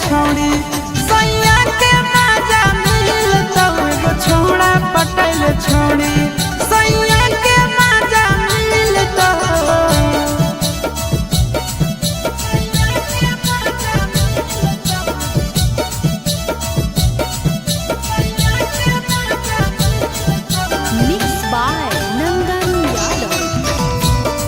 छोड़ी सैया के मजा मिल तब एगो छौड़ा पटैल छोड़ी सैया के मजा मिल Mixed by Nandan Yadav.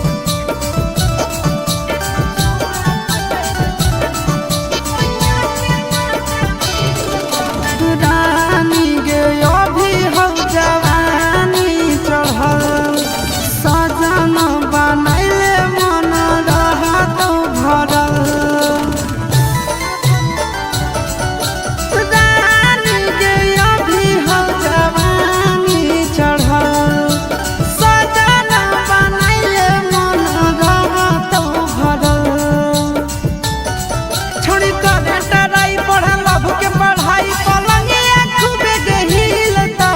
रानी गे अभी हो जवानी चढ़ल सजन बनैले मन रहत भरल रानी गे अभी हो जवानी चढ़ल सजन बनैले मन रहत भरल छोड़ी करे टराई पढ़ल लभ के पढ़ाई पलंगिया खूबे गहिल त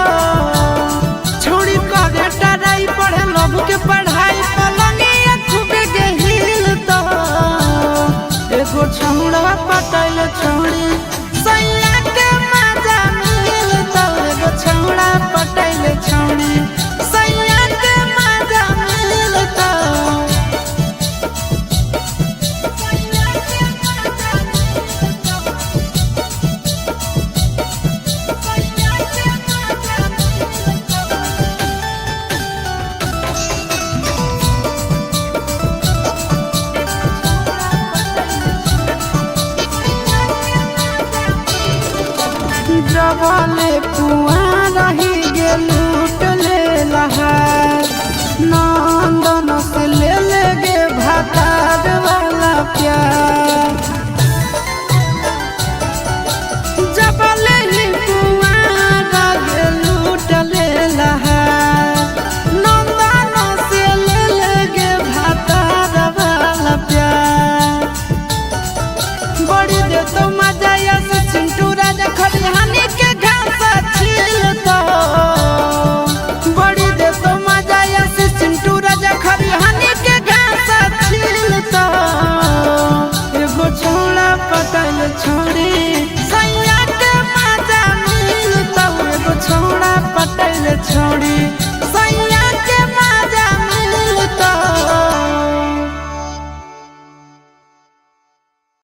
छोड़ी करे टराई पढ़ल लभ के पढ़ाई पलंगिया खूबे गहिल त एगो छौड़ा पटैल छोड़ी सैया के मजा मिल त एगो छौड़ा पटैल छोड़ी सैया के मजा मिल त जबले कुआं रही गे लूट ले लहा